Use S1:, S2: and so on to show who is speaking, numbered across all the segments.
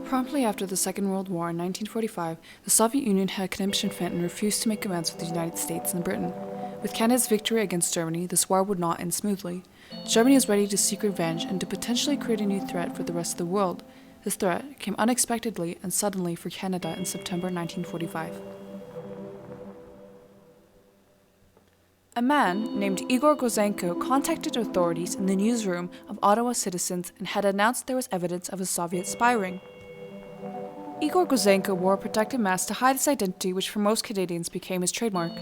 S1: Promptly after the Second World War in 1945, the Soviet Union had a conniption fit and refused to make amends with the United States and Britain. With Canada's victory against Germany, this war would not end smoothly. Germany was ready to seek revenge and to potentially create a new threat for the rest of the world. This threat came unexpectedly and suddenly for Canada in September 1945. A man named Igor Gouzenko contacted authorities in the newsroom of Ottawa Citizens and had announced there was evidence of a Soviet spy ring. Igor Gouzenko wore a protective mask to hide his identity, which for most Canadians became his trademark.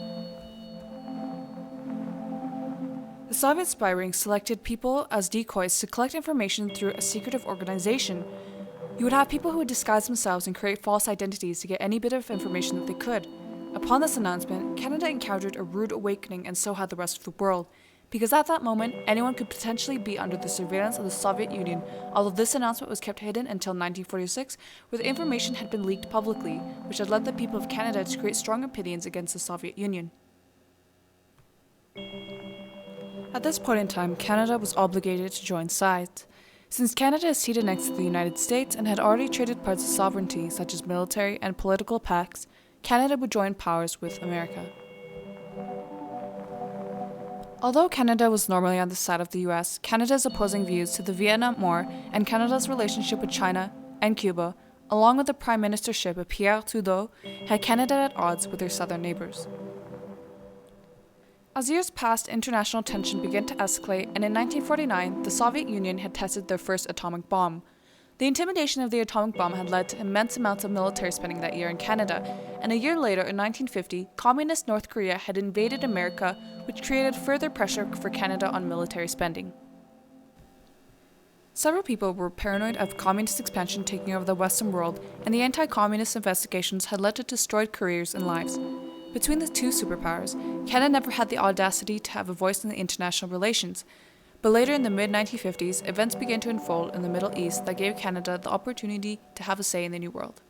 S1: The Soviet spy ring selected people as decoys to collect information through a secretive organization. You would have people who would disguise themselves and create false identities to get any bit of information that they could. Upon this announcement, Canada encountered a rude awakening, and so had the rest of the world, because at that moment, anyone could potentially be under the surveillance of the Soviet Union, although this announcement was kept hidden until 1946, where the information had been leaked publicly, which had led the people of Canada to create strong opinions against the Soviet Union. At this point in time, Canada was obligated to join sides. Since Canada is seated next to the United States and had already traded parts of sovereignty, such as military and political pacts, Canada would join powers with America. Although Canada was normally on the side of the US, Canada's opposing views to the Vietnam War and Canada's relationship with China and Cuba, along with the prime ministership of Pierre Trudeau, had Canada at odds with their southern neighbors. As years passed, international tension began to escalate, and in 1949, the Soviet Union had tested their first atomic bomb. The intimidation of the atomic bomb had led to immense amounts of military spending that year in Canada, and a year later, in 1950, communist North Korea had invaded America, which created further pressure for Canada on military spending. Several people were paranoid of communist expansion taking over the Western world, and the anti-communist investigations had led to destroyed careers and lives. Between the two superpowers, Canada never had the audacity to have a voice in the international relations. But later in the mid-1950s, events began to unfold in the Middle East that gave Canada the opportunity to have a say in the New World.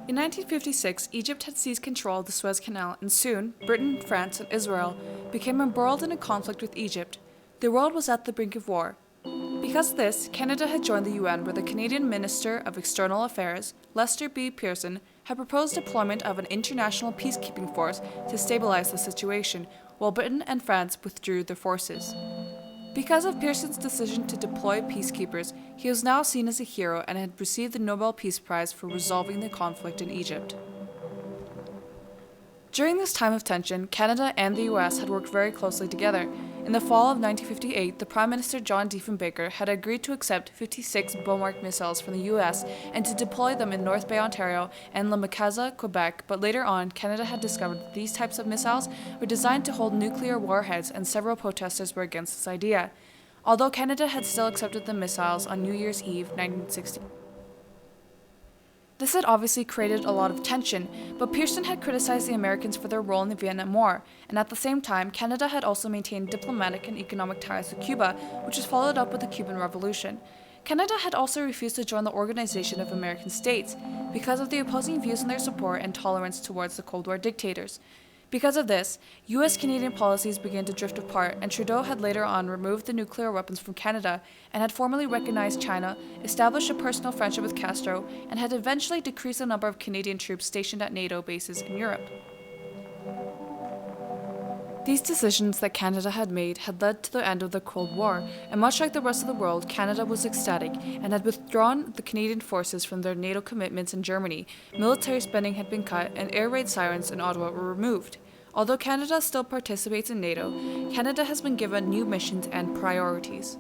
S1: In 1956, Egypt had seized control of the Suez Canal, and soon, Britain, France, and Israel became embroiled in a conflict with Egypt. The world was at the brink of war. Because of this, Canada had joined the UN, where the Canadian Minister of External Affairs, Lester B. Pearson, had proposed deployment of an international peacekeeping force to stabilize the situation, while Britain and France withdrew their forces. Because of Pearson's decision to deploy peacekeepers, he was now seen as a hero and had received the Nobel Peace Prize for resolving the conflict in Egypt. During this time of tension, Canada and the US had worked very closely together. In the fall of 1958, the Prime Minister John Diefenbaker had agreed to accept 56 Bomark missiles from the US and to deploy them in North Bay, Ontario and La Macasa, Quebec, but later on, Canada had discovered that these types of missiles were designed to hold nuclear warheads, and several protesters were against this idea, although Canada had still accepted the missiles on New Year's Eve 1960. This had obviously created a lot of tension, but Pearson had criticized the Americans for their role in the Vietnam War, and at the same time, Canada had also maintained diplomatic and economic ties with Cuba, which was followed up with the Cuban Revolution. Canada had also refused to join the Organization of American States because of the opposing views on their support and tolerance towards the Cold War dictators. Because of this, US-Canadian policies began to drift apart, and Trudeau had later on removed the nuclear weapons from Canada and had formally recognized China, established a personal friendship with Castro, and had eventually decreased the number of Canadian troops stationed at NATO bases in Europe. These decisions that Canada had made had led to the end of the Cold War, and much like the rest of the world, Canada was ecstatic and had withdrawn the Canadian forces from their NATO commitments in Germany. Military spending had been cut, and air raid sirens in Ottawa were removed. Although Canada still participates in NATO, Canada has been given new missions and priorities.